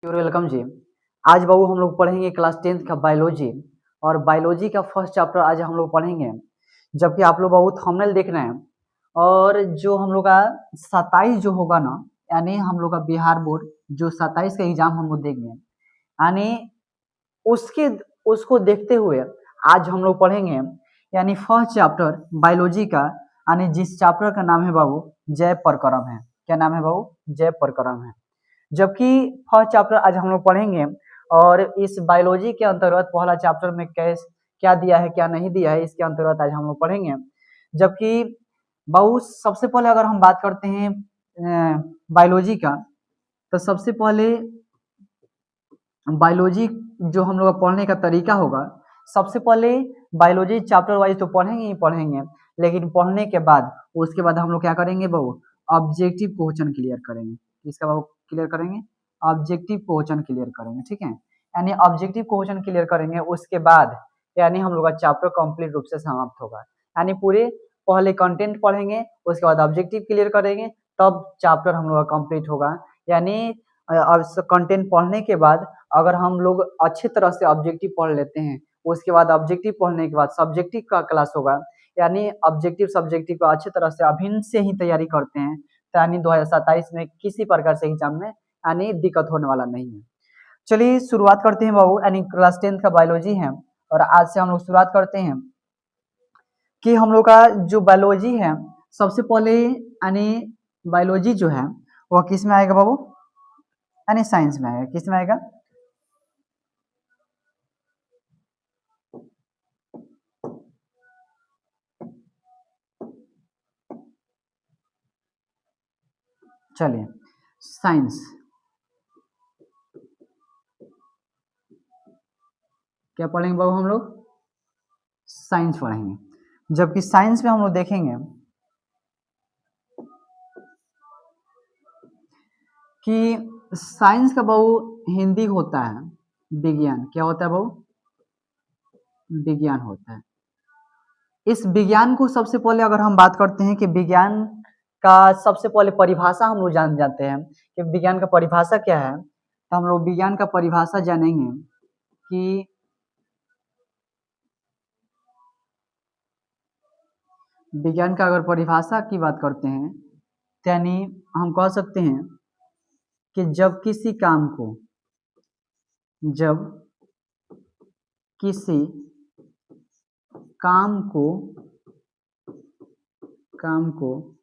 Welcome जी। आज बाबू हम लोग पढ़ेंगे क्लास 10th का बायोलॉजी। और बायोलॉजी का फर्स्ट चैप्टर आज हम लोग पढ़ेंगे। जबकि आप लोग बाबू थंबनेल देख रहे हैं। और जो हम लोग का 27 जो होगा ना, यानी हम लोग का बिहार बोर्ड जो 27 का एग्जाम हम लोग देंगे, यानी उसके उसको देखते हुए आज हम लोग पढ़ेंगे यानी फर्स्ट चैप्टर बायोलॉजी का, यानी जिस चैप्टर का नाम है बाबू जैव प्रक्रम है। क्या नाम है बाबू? जैव प्रक्रम है। जबकि फर्स्ट चैप्टर आज हम लोग पढ़ेंगे। और इस बायोलॉजी के अंतर्गत पहला चैप्टर में कैस क्या दिया है क्या नहीं दिया है, इसके अंतर्गत आज हम लोग पढ़ेंगे। जबकि बाबू सबसे पहले अगर हम बात करते हैं बायोलॉजी का, तो सबसे पहले बायोलॉजी जो हम लोग का पढ़ने का तरीका होगा, सबसे पहले बायोलॉजी चैप्टर वाइज तो पढ़ेंगे ही पढ़ेंगे, लेकिन पढ़ने के बाद उसके बाद हम लोग क्या करेंगे बाबू? ऑब्जेक्टिव क्वेश्चन क्लियर करेंगे। इसका बाबू क्लियर करेंगे, ऑब्जेक्टिव क्वेश्चन क्लियर करेंगे। ठीक है, यानी ऑब्जेक्टिव क्वेश्चन क्लियर करेंगे, उसके बाद यानी हम लोग का चैप्टर कंप्लीट रूप से समाप्त होगा। यानी पूरे पहले कंटेंट पढ़ेंगे, उसके बाद ऑब्जेक्टिव क्लियर करेंगे, तब चैप्टर हम लोग का कंप्लीट होगा। यानी कंटेंट पढ़ने के बाद अगर हम लोग अच्छे तरह से ऑब्जेक्टिव पढ़ लेते हैं, उसके बाद ऑब्जेक्टिव पढ़ने के बाद सब्जेक्टिव का क्लास होगा। यानी ऑब्जेक्टिव सब्जेक्टिव को अच्छी तरह से अभी से ही तैयारी करते हैं, तो यानी 2027 में किसी प्रकार से एग्जाम में यानी दिक्कत होने वाला नहीं है। चलिए शुरुआत करते हैं बाबू, यानी क्लास 10th का बायोलॉजी है। और आज से हम लोग शुरुआत करते हैं कि हम लोग का जो बायोलॉजी है, सबसे पहले यानी बायोलॉजी जो है वह किस में आएगा बाबू? यानी साइंस में आएगा। किस में आएगा? चलिए साइंस। क्या पढ़ेंगे बाबू हम लोग? साइंस पढ़ेंगे। जबकि साइंस में हम लोग देखेंगे कि साइंस का बाबू हिंदी होता है विज्ञान। क्या होता है बाबू? विज्ञान होता है। इस विज्ञान को सबसे पहले अगर हम बात करते हैं कि विज्ञान का सबसे पहले परिभाषा हम लोग जान जाते हैं कि विज्ञान का परिभाषा क्या है, तो हम लोग विज्ञान का परिभाषा जानेंगे कि विज्ञान का अगर परिभाषा की बात करते हैं, तो यानी हम कह सकते हैं कि जब किसी काम को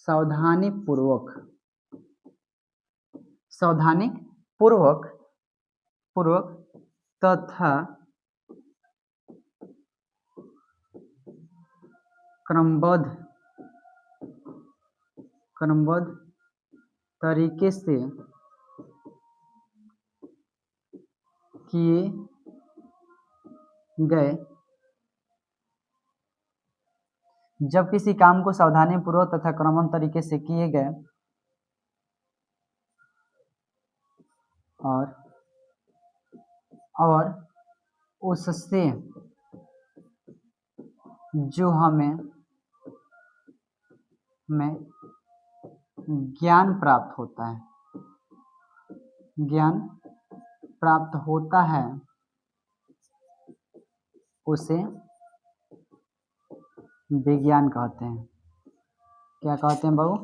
सावधानी पूर्वक तथा क्रमबद्ध तरीके से किए गए, जब किसी काम को सावधानी पूर्वक तथा क्रमबद्ध तरीके से किए गए और उससे जो हमें ज्ञान प्राप्त होता है उसे विज्ञान कहते हैं। क्या कहते हैं बाबू?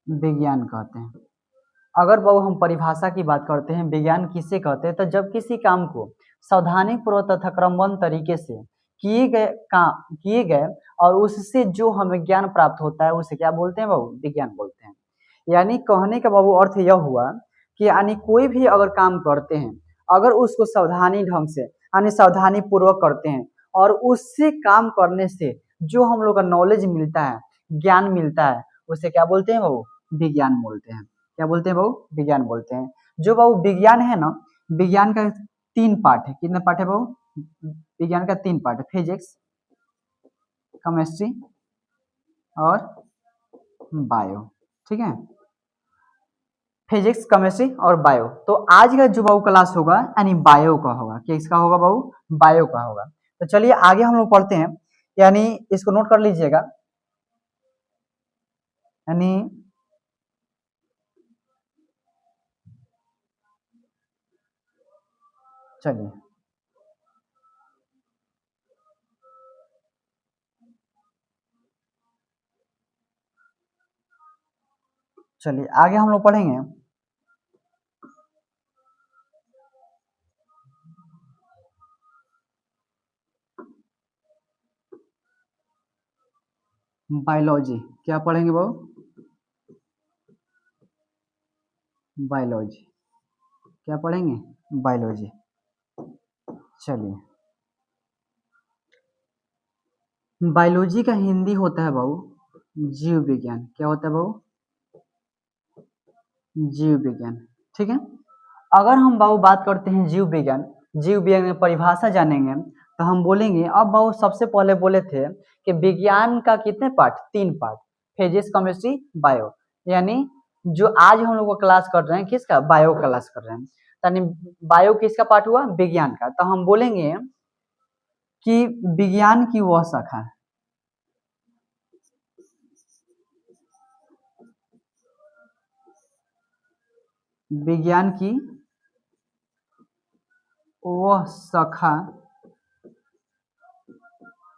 विज्ञान कहते हैं। अगर बाबू हम परिभाषा की बात करते हैं विज्ञान किसे कहते हैं, तो जब किसी काम को सावधानी पूर्वक तथा क्रमबद्ध तरीके से किए गए और उससे जो हमें ज्ञान प्राप्त होता है उसे क्या बोलते हैं बाबू? विज्ञान बोलते हैं। यानी कहने का बाबू अर्थ यह हुआ कि यानी कोई भी अगर काम करते हैं, अगर उसको सावधानी ढंग से यानी सावधानी पूर्वक करते हैं और उससे काम करने से जो हम लोग का नॉलेज मिलता है, ज्ञान मिलता है, उसे क्या बोलते हैं बाबू? विज्ञान बोलते हैं। क्या बोलते हैं बाबू? विज्ञान बोलते हैं। जो बाबू विज्ञान है ना, विज्ञान का 3 पार्ट है। कितने पार्ट है बाबू? विज्ञान का 3 पार्ट है, फिजिक्स, केमिस्ट्री और बायो। ठीक है, फिजिक्स, केमिस्ट्री और बायो। तो आज का जो बाबू क्लास होगा यानी बायो का होगा। किसका होगा बाबू? बायो का होगा। तो चलिए आगे हम लोग पढ़ते हैं, यानी इसको नोट कर लीजिएगा। यानी चलिए चलिए आगे हम लोग पढ़ेंगे। बायोलॉजी क्या पढ़ेंगे बाबू? बायोलॉजी क्या पढ़ेंगे? बायोलॉजी। चलिए बायोलॉजी का हिंदी होता है बाबू जीव विज्ञान। क्या होता है बाबू? जीव विज्ञान। ठीक है। अगर हम बाबू बात करते हैं जीव विज्ञान में परिभाषा जानेंगे तो हम बोलेंगे, अब बाबू सबसे पहले बोले थे कि विज्ञान का कितने part? 3 part, physics, chemistry, bio. यानी जो आज हम लोग क्लास कर रहे हैं किसका? बायो क्लास कर रहे हैं। यानी बायो किसका पार्ट हुआ? विज्ञान का। तो हम बोलेंगे कि विज्ञान की वह शाखा, विज्ञान की वह शाखा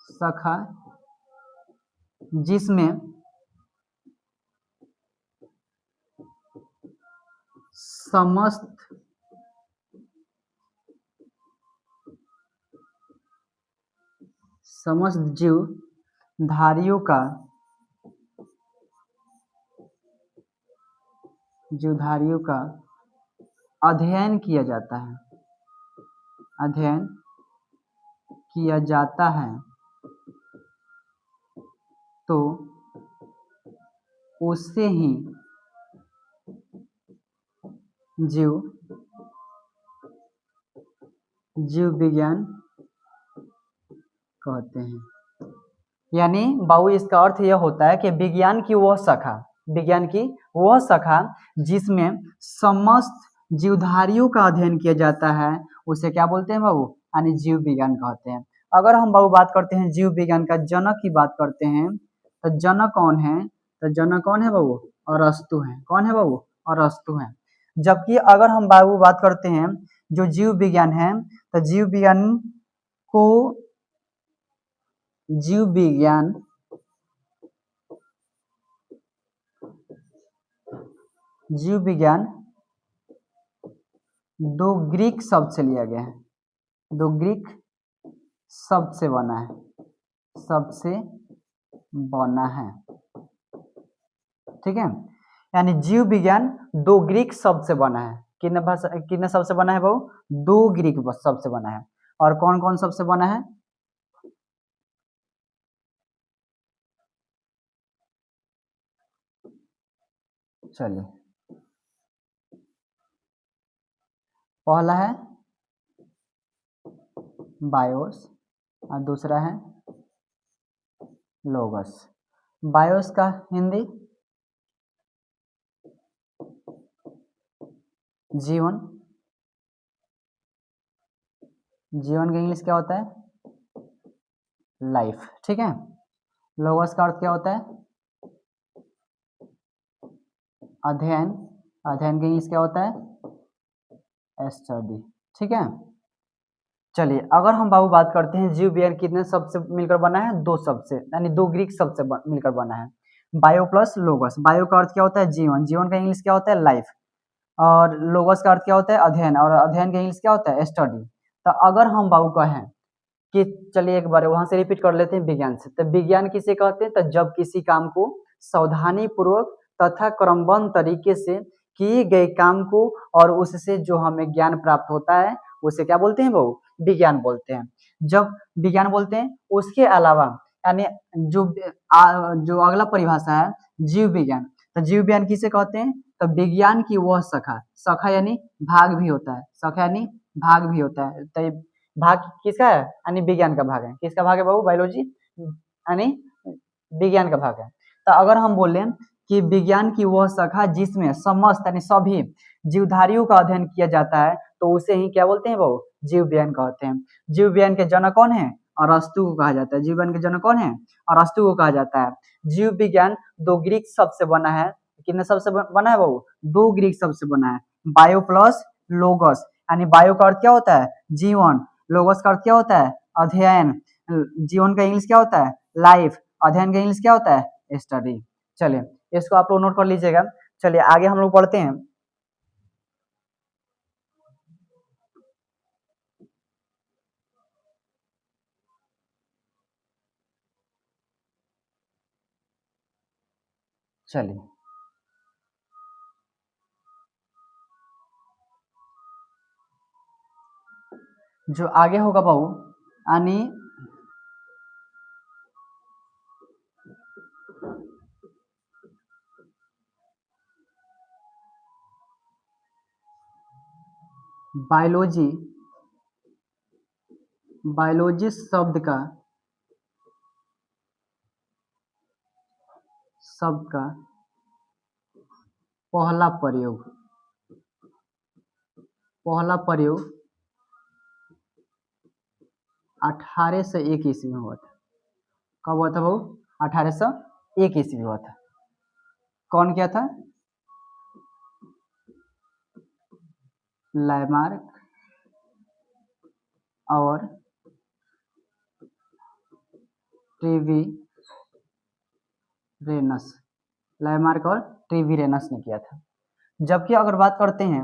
शाखा जिसमें समस्त जीवधारियों का अध्ययन किया जाता है, अध्ययन किया जाता है, तो उससे ही जीव विज्ञान कहते हैं। यानी बाबू इसका अर्थ यह होता है कि विज्ञान की वह शाखा जिसमें समस्त जीवधारियों का अध्ययन किया जाता है उसे क्या बोलते हैं बाबू? यानी जीव विज्ञान कहते हैं। अगर हम बाबू बात करते हैं जीव विज्ञान का जनक की बात करते हैं तो जनक कौन है? तो जनक कौन है बाबू? अरस्तु है। कौन है बाबू? अरस्तु है। जबकि अगर हम बाबू बात करते हैं जो जीव विज्ञान है तो जीव विज्ञान दो ग्रीक शब्द से लिया गया है, दो ग्रीक शब्द से बना है। ठीक है। यानी जीव विज्ञान दो ग्रीक शब्द से बना है। कितने शब्द से बना है बाबू? 2 ग्रीक शब्द से बना है। और कौन कौन शब्द से बना है? चलिए पहला है बायोस और दूसरा है लोगस। बायोस का हिंदी जीवन, जीवन का इंग्लिश क्या होता है? लाइफ। ठीक है। लोगस का अर्थ क्या होता है? अध्ययन, अध्ययन का इंग्लिश क्या होता है? स्टडी। ठीक है। चलिए अगर हम बाबू बात करते हैं जीव विज्ञान कितने शब्द से मिलकर बना है? 2 शब्द से, यानी 2 ग्रीक शब्द से मिलकर बना है। Bio plus लोगस। बायो का अर्थ क्या होता है? जीवन, जीवन का इंग्लिश क्या होता है? लाइफ। और लोगस का अर्थ क्या होता है? अध्ययन, और अध्ययन का इंग्लिश क्या होता है? स्टडी। तो अगर हम बाबू कहें कि चलिए एक बार वहां से रिपीट कर लेते हैं विज्ञान से, तो विज्ञान किसे कहते हैं? तो जब किसी काम को सावधानी पूर्वक तथा क्रमबद्ध तरीके से किए गए काम को और उससे जो हमें ज्ञान प्राप्त होता है उसे क्या बोलते हैं बाबू? विज्ञान बोलते हैं। जब विज्ञान बोलते हैं उसके अलावा यानी जो अगला परिभाषा है जीव विज्ञान। तो जीव विज्ञान किसे कहते हैं? तो विज्ञान की वह शाखा, शाखा यानी भाग भी होता है, शाखा यानी भाग भी होता है। तो भाग किसका है? यानी विज्ञान का भाग है। किसका भाग है बाबू? बायोलॉजी यानी विज्ञान का भाग है। तो अगर हम बोले कि विज्ञान की वह शाखा जिसमें समस्त यानी सभी जीवधारियों का अध्ययन किया जाता है तो उसे ही क्या बोलते हैं बाबू? जीव विज्ञान कहते हैं। जीव विज्ञान के जनक कौन है? अरस्तु को कहा जाता है। जीव विज्ञान के जनक कौन है? अरस्तु को कहा जाता है। जीव विज्ञान 2 ग्रीक शब्द से बना है। कितने शब्द से बना है बाबू? 2 ग्रीक शब्द से बना है, बायो प्लस लोगस। यानी बायो का अर्थ क्या होता है, जीवन, लोगोस का अर्थ क्या होता है, अध्ययन, जीवन का इंग्लिश क्या होता है, लाइफ, अध्ययन का इंग्लिश क्या होता है, स्टडी। चलिए इसको आप लोग नोट कर लीजिएगा। चलिए आगे हम लोग पढ़ते हैं। चलिए जो आगे होगा बहू, यानी बायोलॉजी, बायोलॉजी शब्द का पहला प्रयोग, पहला प्रयोग 1801 ईस्वी में हुआ था। कब हुआ था बहू, 1801 ईस्वी हुआ था। कौन किया था, लैमार्क और ट्रिविरेनस, लैमार्क और ट्रिविरेनस ने किया था। जबकि अगर बात करते हैं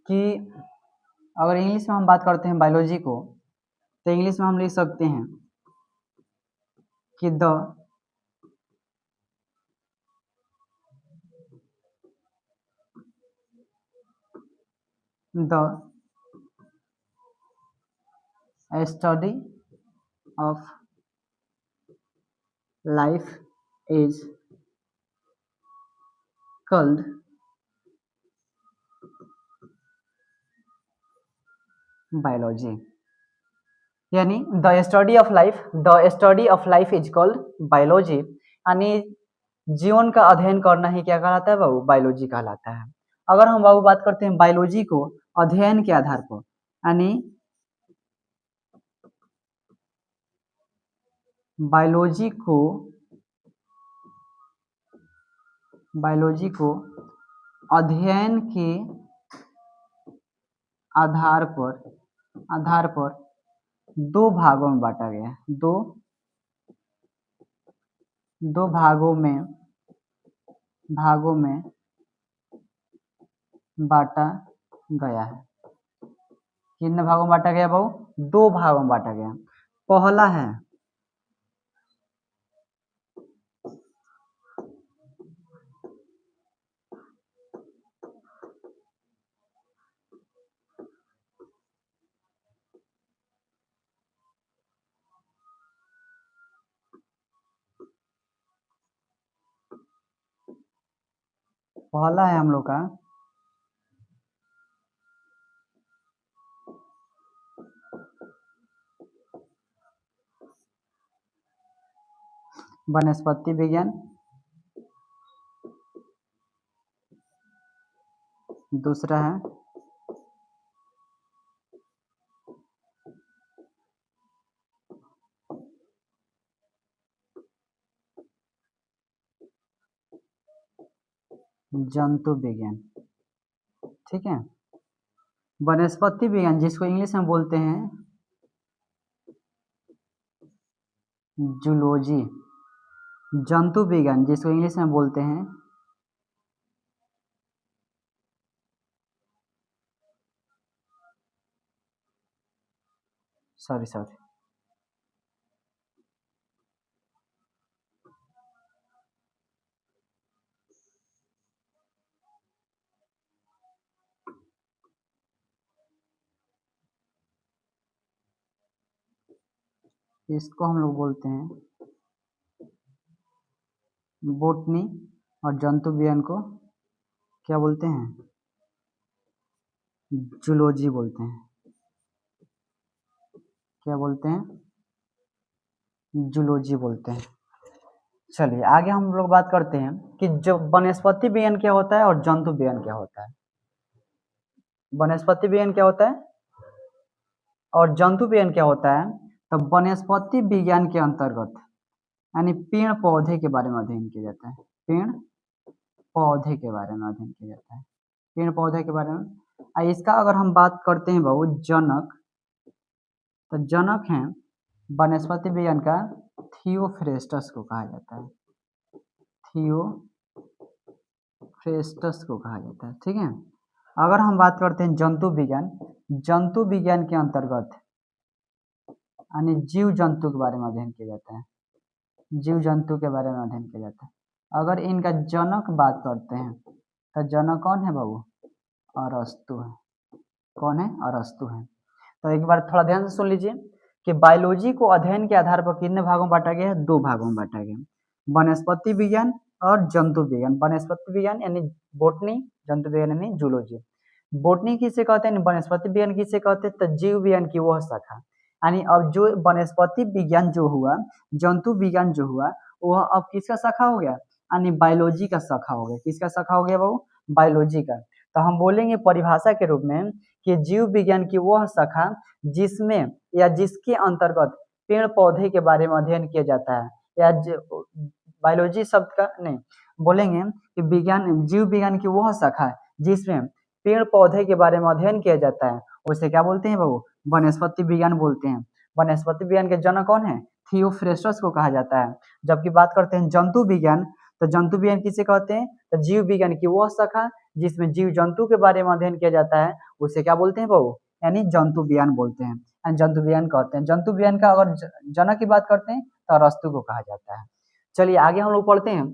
कि अगर इंग्लिश में हम बात करते हैं बायोलॉजी को, तो इंग्लिश में हम लिख सकते हैं कि the study of life is called biology. यानी the study of life, the study of life is called biology, यानी जीवन का अध्ययन करना ही क्या कहलाता है बाबू, बायोलॉजी कहलाता है। अगर हम बाबू बात करते हैं बायोलॉजी को अध्ययन के आधार पर, यानी बायोलॉजी को अध्ययन के आधार पर दो भागों में बांटा गया है, दो भागों में बांटा गया है। कितने भागों में बांटा गया बाबू, दो भागों में बांटा गया। पहला है हम लोग का वनस्पति विज्ञान, दूसरा है जंतु विज्ञान। ठीक है, वनस्पति विज्ञान जिसको इंग्लिश में बोलते हैं जूलॉजी, जंतु विज्ञान जिसको इंग्लिश में बोलते हैं सॉरी इसको हम लोग बोलते हैं बोटनी, और जंतु विज्ञान को क्या बोलते हैं, जूलॉजी बोलते हैं। क्या बोलते हैं, जूलॉजी बोलते हैं। चलिए आगे हम लोग बात करते हैं कि जो वनस्पति विज्ञान क्या होता है और जंतु विज्ञान क्या होता है। वनस्पति विज्ञान क्या होता है और जंतु विज्ञान क्या होता है। तो वनस्पति विज्ञान के अंतर्गत यानी पेड़ पौधे के बारे में अध्ययन किया जाता है, पेड़ पौधे के बारे में अध्ययन किया जाता है। पेड़ पौधे के बारे में। इसका अगर हम बात करते हैं बहु जनक, तो जनक है वनस्पति विज्ञान का थियोफ्रेस्टस को कहा जाता है, थियोफ्रेस्टस को कहा जाता है। ठीक है, अगर हम बात करते हैं जंतु विज्ञान, जंतु विज्ञान के अंतर्गत यानी जीव जंतु के बारे में अध्ययन किया जाता है, जीव जंतु के बारे में अध्ययन किया जाता है। अगर इनका जनक बात करते हैं तो जनक कौन है बाबू? अरस्तु है। कौन है? अरस्तु है। तो एक बार थोड़ा ध्यान से सुन लीजिए कि बायोलॉजी को अध्ययन के आधार पर कितने भागों में बांटा गया है? 2 भागों में बांटा गया, वनस्पति विज्ञान और जंतु विज्ञान। वनस्पति विज्ञान यानी बोटनी, जंतु विज्ञान यानी जूलॉजी। बोटनी किसे कहते हैं? वनस्पति विज्ञान किसे कहते हैं? तो जीव विज्ञान की वह शाखा। यानी अब जो वनस्पति विज्ञान जो हुआ, जंतु विज्ञान जो हुआ, वह अब किसका शाखा हो गया? यानी बायोलॉजी का शाखा हो गया। किसका शाखा हो गया बाबू? बायोलॉजी का। तो हम बोलेंगे परिभाषा के रूप में कि जीव विज्ञान की वह शाखा जिसमें या जिसके अंतर्गत पेड़ पौधे के बारे में अध्ययन किया जाता है, या बायोलॉजी शब्द का नहीं बोलेंगे कि विज्ञान, जीव विज्ञान की वह शाखा जिसमें पेड़ पौधे के बारे में अध्ययन किया जाता है, उसे क्या बोलते हैं बाबू? वनस्पति विज्ञान बोलते हैं। वनस्पति विज्ञान के जनक कौन है? थियोफ्रेस्टस को कहा जाता है। जबकि बात करते हैं जंतु विज्ञान, तो जंतु विज्ञान किसे कहते हैं? तो जीव विज्ञान की वह शाखा जिसमें जीव जंतु के बारे में अध्ययन किया जाता है, उसे क्या बोलते हैं बाबू? यानी जंतु विज्ञान बोलते हैं, जंतु विज्ञान कहते हैं। जंतु विज्ञान का अगर जनक की बात करते हैं तो अरस्तु को कहा जाता है। चलिए आगे हम लोग पढ़ते हैं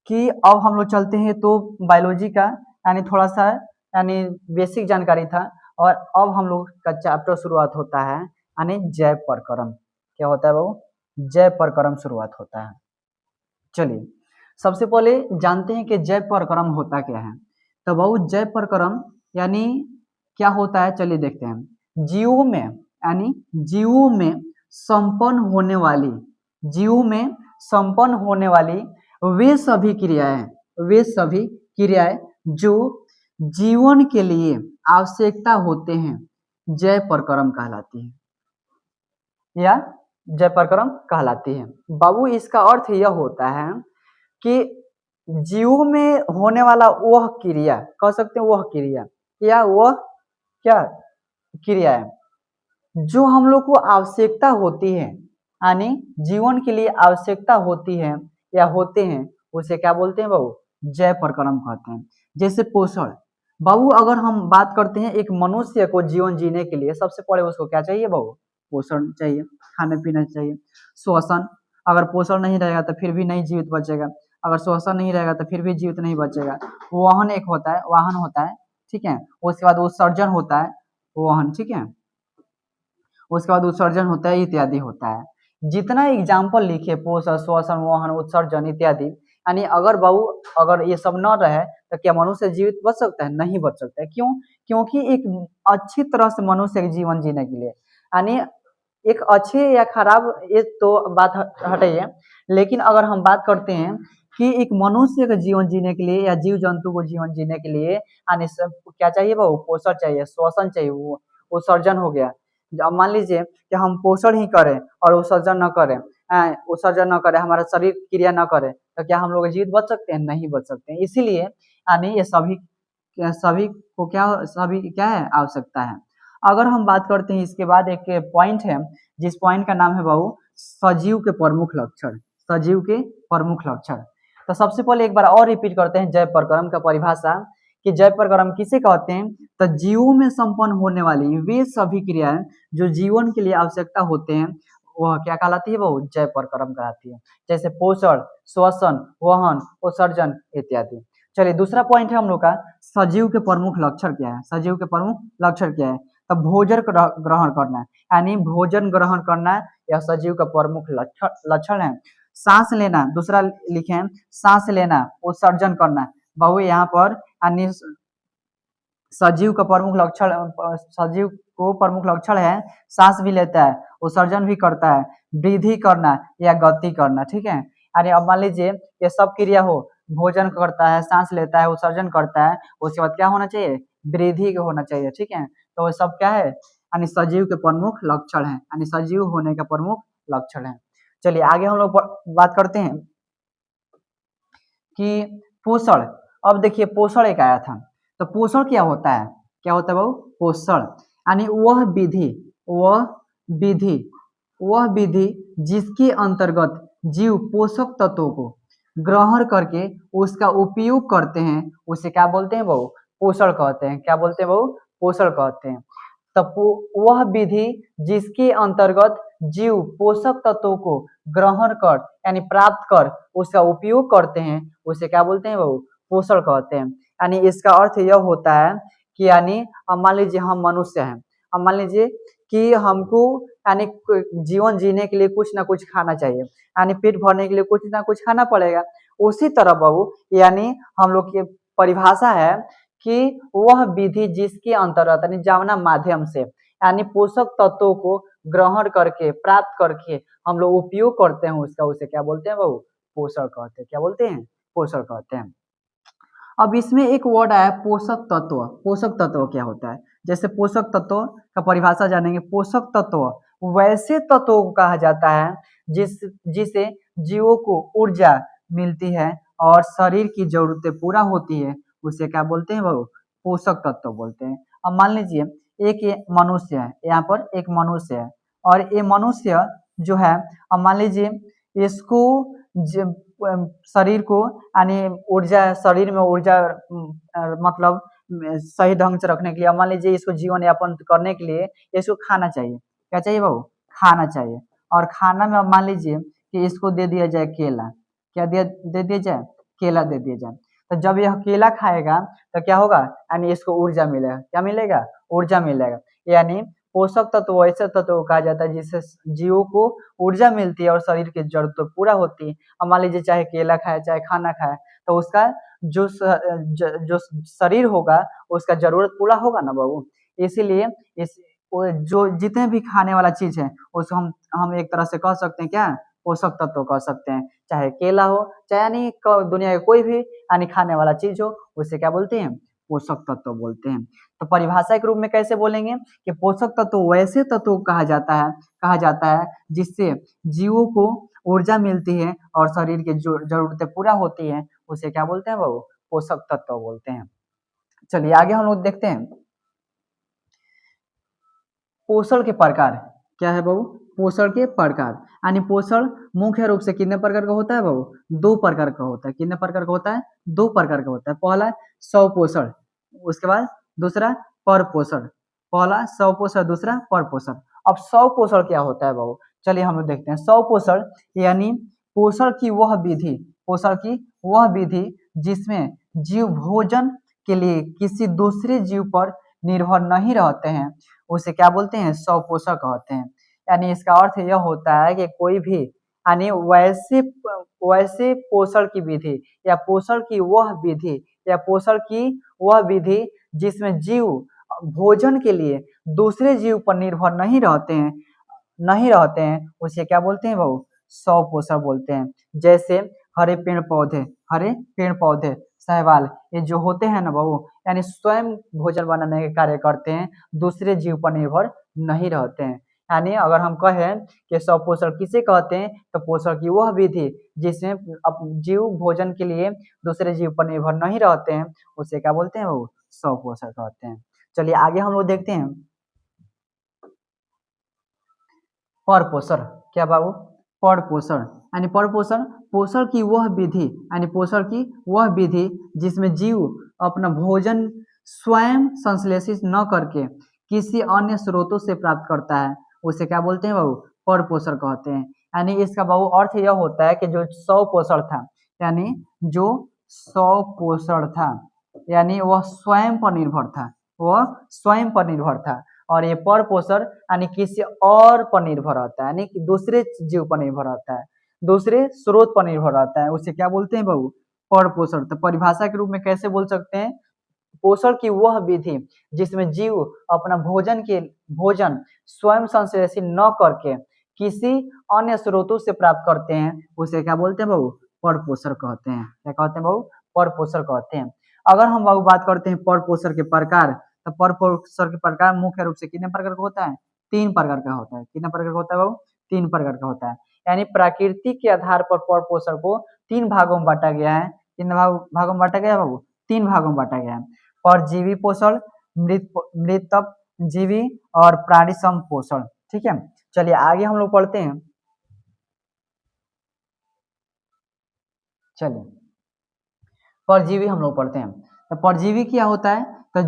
कि अब हम लोग चलते हैं तो बायोलॉजी का यानी थोड़ा सा यानी बेसिक जानकारी था, और अब हम लोग का चैप्टर शुरुआत होता है यानी जैव प्रकरण। क्या होता है बाबू? जैव प्रकरण शुरुआत होता है। चलिए सबसे पहले जानते हैं कि जैव प्रकरण होता क्या है। तो बाबू जैव प्रकरण यानी क्या होता है, चलिए देखते हैं। जीवों में यानी जीवों में संपन्न होने वाली, जीवों में संपन्न होने वाली वे सभी क्रियाएं जो जीवन के लिए आवश्यकता होते हैं, जैव प्रकरण कहलाती है या जैव प्रकरण कहलाती है। बाबू इसका अर्थ यह होता है कि जीवों में होने वाला वह क्रिया, कह सकते हैं वह क्रिया या वह क्या क्रिया है जो हम लोग को आवश्यकता होती है, यानी जीवन के लिए आवश्यकता होती है या होते हैं, उसे क्या बोलते हैं बाबू? जैव प्रकरण कहते हैं। जैसे पोषण। बाबू अगर हम बात करते हैं एक मनुष्य को जीवन जीने के लिए सबसे पहले उसको क्या चाहिए बाबू? पोषण चाहिए, खाने पीना चाहिए। श्वसन, अगर पोषण नहीं रहेगा तो फिर भी नहीं जीवित बचेगा, अगर श्वसन नहीं रहेगा तो फिर भी जीवित नहीं बचेगा। वाहन एक होता है, वाहन होता है, ठीक है। उसके बाद उत्सर्जन होता है, वाहन, ठीक है। उसके बाद उत्सर्जन होता है, इत्यादि होता है। जितना एग्जाम्पल लिखे पोषण, श्वसन, वाहन, उत्सर्जन इत्यादि, यानी अगर बाबू अगर ये सब न रहे तो क्या मनुष्य जीवित बच सकता है? नहीं बच सकता है। क्यों? क्योंकि एक अच्छी तरह से मनुष्य के जीवन जीने के लिए, यानी एक अच्छे या खराब ये तो बात हटाइए, लेकिन अगर हम बात करते हैं कि एक मनुष्य का जीवन जीने के लिए या जीव जंतु को जीवन जीने के लिए यानी क्या चाहिए बाबू? पोषण चाहिए, श्वसन चाहिए, वो उत्सर्जन हो गया। अब मान लीजिए कि हम पोषण ही करें और उत्सर्जन न करें, हमारा शरीर क्रिया न करे, तो क्या हम लोग जीवित बच सकते हैं? नहीं बच सकते हैं। इसीलिए यानी ये सभी को क्या है? आवश्यकता है। अगर हम बात करते हैं इसके बाद एक पॉइंट है जिस पॉइंट का नाम है बाबू सजीव के प्रमुख लक्षण। सजीव के प्रमुख लक्षण। तो सबसे पहले एक बार और रिपीट करते हैं जैव प्रकरण का परिभाषा कि जैव प्रकरण किसे कहते हैं? तो जीवों में संपन्न होने वाली वे सभी क्रियाएं जो जीवन के लिए आवश्यकता होते हैं, वह क्या कहलाती है बाबू? जैव प्रकरण कहलाती है। जैसे पोषण, श्वसन, वहन, उत्सर्जन इत्यादि। चलिए दूसरा पॉइंट है हम लोग का सजीव के प्रमुख लक्षण क्या है। सजीव के प्रमुख लक्षण क्या है? तो भोजन ग्रहण करना, यानी भोजन ग्रहण करना यह सजीव का प्रमुख लक्षण है। सांस लेना, दूसरा लिखे हैं सांस लेना, उत्सर्जन करना। बाबू यहाँ पर यानी सजीव का प्रमुख लक्षण, सजीव को प्रमुख लक्षण है सांस भी लेता है, उत्सर्जन भी करता है, वृद्धि करना या गति करना, ठीक है। यानी अब मान लीजिए ये सब क्रिया हो, भोजन करता है, सांस लेता है, उत्सर्जन करता है, उसके बाद क्या होना चाहिए? वृद्धि होना चाहिए, ठीक है। तो वो सब क्या है? यानी सजीव के प्रमुख लक्षण है, यानी सजीव होने का प्रमुख लक्षण है। चलिए आगे हम लोग बात करते हैं कि पोषण। अब देखिए पोषण एक आया था, तो पोषण क्या होता है, क्या होता है बाबू, पोषण यानी वह विधि, वह विधि वह विधि जिसके अंतर्गत जीव पोषक तत्वों को ग्रहण करके उसका उपयोग करते हैं, उसे क्या बोलते हैं बाबू, पोषण कहते हैं। क्या बोलते हैं बाबू, पोषण कहते हैं। तब वह विधि जिसके अंतर्गत जीव पोषक तत्वों को ग्रहण कर यानी प्राप्त कर उसका उपयोग करते हैं, उसे क्या बोलते हैं बाबू, पोषण कहते हैं। यानी इसका अर्थ यह होता है कि यानी अब मान लीजिए हम मनुष्य हैं, अब मान लीजिए कि हमको यानी जीवन जीने के लिए कुछ ना कुछ खाना चाहिए, यानी पेट भरने के लिए कुछ ना कुछ खाना पड़ेगा। उसी तरह बाबू यानी हम लोग की परिभाषा है कि वह विधि जिसके अंतर्गत यानी जावना माध्यम से यानी पोषक तत्वों को ग्रहण करके प्राप्त करके हम लोग उपयोग करते हैं उसका, उसे क्या बोलते हैं बाबू, पोषण कहते हैं। क्या बोलते हैं, पोषण कहते हैं। अब इसमें एक वर्ड आया पोषक तत्व। पोषक तत्व क्या होता है, जैसे पोषक तत्व का परिभाषा जानेंगे। पोषक तत्व वैसे तत्वों को कहा जाता है जिसे जीवों को ऊर्जा मिलती है और शरीर की जरूरतें पूरा होती है, उसे क्या बोलते हैं बाबू, पोषक तत्व बोलते हैं। अब मान लीजिए एक ये मनुष्य है, यहाँ पर एक मनुष्य है और ये मनुष्य जो है, अब मान लीजिए इसको शरीर को यानी ऊर्जा, शरीर में ऊर्जा मतलब सही ढंग से रखने के लिए, मान लीजिए इसको जीवन यापन करने के लिए इसको खाना चाहिए। क्या चाहिए बाबू, खाना चाहिए। और खाना में मान लीजिए कि इसको दे दिया जाए केला, क्या दे दिया जाए, केला दे दिया जाए। तो जब यह केला खाएगा तो क्या होगा, यानी इसको ऊर्जा मिलेगा। क्या मिलेगा, ऊर्जा मिलेगा। यानी पोषक तत्व ऐसे तत्व को कहा जाता है जिससे जीवों को ऊर्जा मिलती है और शरीर की जरूरत तो पूरा होती है। अब मान लीजिए चाहे केला खाए चाहे खाना खाए तो उसका जो शरीर होगा उसका जरूरत पूरा होगा ना बाबू। इसीलिए इस जो जितने भी खाने वाला चीज है उसको हम एक तरह से कह सकते हैं क्या, पोषक तत्व कह सकते हैं। चाहे केला हो चाहे यानी दुनिया का कोई भी यानी खाने वाला चीज हो, उसे क्या बोलते हैं, पोषक तत्व बोलते हैं। तो परिभाषा के रूप में कैसे बोलेंगे कि पोषक तत्व वैसे तत्व कहा जाता है जिससे जीवों को ऊर्जा मिलती है और शरीर की जो जरूरतें पूरा होती है, उसे क्या बोलते हैं बाबू, पोषक तत्व बोलते हैं। चलिए आगे हम लोग देखते हैं पोषण के प्रकार। क्या है बाबू, पोषण के प्रकार। यानी पोषण मुख्य रूप से कितने प्रकार का होता है बाबू, दो प्रकार का होता है। कितने प्रकार का होता है, दो प्रकार का होता है। पहला स्वपोषण, उसके बाद दूसरा पर पोषण। पहला स्वपोषण, दूसरा पर पोषण। अब स्वपोषण क्या होता है बाबू, चलिए हम लोग देखते हैं। स्वपोषण यानी पोषण की वह विधि, पोषण की वह विधि जिसमें जीव भोजन के लिए किसी दूसरे जीव पर निर्भर नहीं रहते हैं, उसे क्या बोलते हैं, स्वपोषण कहते हैं। यानी इसका अर्थ यह होता है कि कोई भी यानी वैसे पोषण की विधि या पोषण की वह विधि या पोषण की वह विधि जिसमें जीव भोजन के लिए दूसरे जीव पर निर्भर नहीं रहते हैं, उसे क्या बोलते हैं बाबू, स्वपोषण बोलते हैं। जैसे हरे पेड़ पौधे शैवाल, ये जो होते हैं ना बाबू, यानी स्वयं भोजन बनाने के कार्य करते हैं, दूसरे जीव पर निर्भर नहीं रहते हैं। यानी अगर हम कहें कि स्वपोषण किसे कहते हैं, तो पोषण की वह विधि जिसमें जीव भोजन के लिए दूसरे जीव पर निर्भर नहीं रहते हैं, उसे क्या बोलते हैं बाबू, स्वपोषण कहते हैं। चलिए आगे हम लोग देखते हैं पर पोषण। क्या बाबू, पर पोषण यानी पर पोषण पोषण की वह विधि यानी पोषण की वह विधि जिसमें जीव अपना भोजन स्वयं संश्लेषित न करके किसी अन्य स्रोतों से प्राप्त करता है, उसे क्या बोलते हैं बाबू, पर पोषण कहते हैं। यानी इसका बाबू अर्थ यह होता है कि जो सौ पोषण था यानी जो सौ पोषण था यानी वह स्वयं पर निर्भर था, वह स्वयं पर निर्भर था। और ये पर पोषण यानी किसी और पर निर्भर रहता है, यानी कि दूसरे जीव पर निर्भर रहता है, दूसरे स्रोत पर निर्भर रहता है, उसे क्या बोलते हैं बाबू, पर पोषण। तो परिभाषा के रूप में कैसे बोल सकते हैं, पोषण की वह विधि जिसमें जीव अपना भोजन स्वयं संश्लेषित न करके किसी अन्य स्रोतों से प्राप्त करते हैं, उसे क्या बोलते हैं बाबू, पर पोषण कहते हैं। क्या कहते हैं बाबू, पर पोषण कहते हैं। अगर हम बाबू बात करते हैं पर पोषण के प्रकार, तो पर पोषण के प्रकार मुख्य रूप से कितने प्रकार का होता है, तीन प्रकार का होता है। कितने प्रकार का होता है बाबू, तीन प्रकार का होता है। यानी प्रकृति के आधार पर पोषण को तीन भागों में बांटा गया है। कितने भागों में बांटा गया है बाबू, तीन भागों में बांटा गया है। परजीवी पोषण, मृत जीवी और प्राणी संपोषण। ठीक है, चलिए आगे हम लोग पढ़ते हैं। चलिए परजीवी हम लोग पढ़ते हैं। तो परजीवी क्या होता है? तो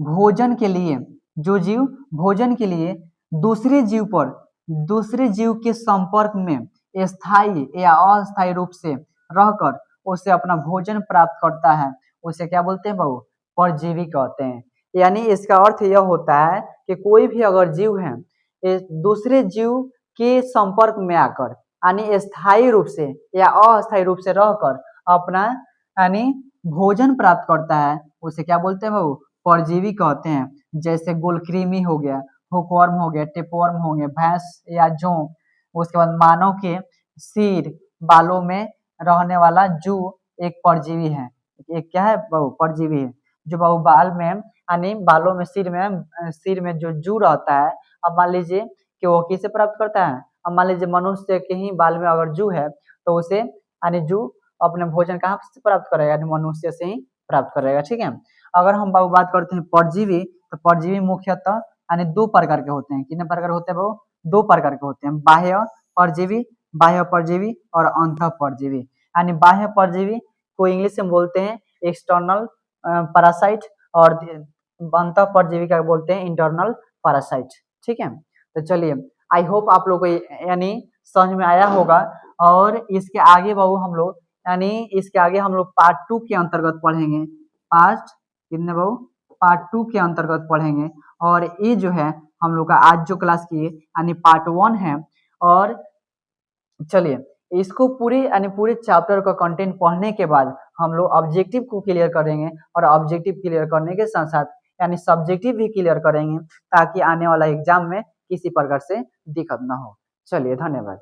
भोजन के लिए जो जीव भोजन के लिए दूसरे जीव के संपर्क में स्थायी या अस्थायी रूप से रहकर उसे अपना भोजन प्राप्त करता है, उसे क्या बोलते हैं बाबू? परजीवी कहते हैं। यानी इसका अर्थ यह होता है कि कोई भी अगर जीव है, दूसरे जीव के संपर्क में आकर यानी स्थायी रूप से या अस्थायी रूप से रहकर अपना यानी भोजन प्राप्त करता है, उसे क्या बोलते हैं बाबू? परजीवी कहते हैं। जैसे गोलकृमि हो गया, हुकवर्म हो गया, टेपवर्म हो गया, भैंस या जोंक, उसके बाद मानव के सिर बालों में रहने वाला जू एक परजीवी है। एक क्या है बाबू? परजीवी है। जो बाबू बाल में यानी बालों में सिर में जो जू रहता है, अब मान लीजिए कि वो किसे प्राप्त करता है? अब मान लीजिए मनुष्य के ही बाल में अगर जू है तो उसे यानी जू अपने भोजन कहाँ से प्राप्त करेगा? यानी मनुष्य से ही प्राप्त करेगा। ठीक है, अगर हम बाबू बात करते हैं परजीवी, तो परजीवी मुख्यतः यानी दो प्रकार के होते हैं। कितने प्रकार होते हैं बाबू? दो प्रकार के होते हैं, बाह्य परजीवी और अंतः परजीवी। यानी बाह्य परजीवी को इंग्लिश में बोलते हैं एक्सटर्नल पैरासाइट और अंतः परजीवी का बोलते हैं इंटरनल पैरासाइट। ठीक है, तो चलिए आई होप आप लोग को यानी समझ में आया होगा। और इसके आगे बाबू हम लोग यानी इसके आगे हम लोग पार्ट 2 के अंतर्गत पढ़ेंगे। पार्ट 2 के अंतर्गत पढ़ेंगे। और ये जो है हम लोग का आज जो क्लास की यानी पार्ट 1 है। और चलिए इसको पूरे चैप्टर का कंटेंट पढ़ने के बाद हम लोग ऑब्जेक्टिव को क्लियर करेंगे, और ऑब्जेक्टिव क्लियर करने के साथ साथ यानी सब्जेक्टिव भी क्लियर करेंगे, ताकि आने वाला एग्जाम में किसी प्रकार से दिक्कत ना हो। चलिए धन्यवाद।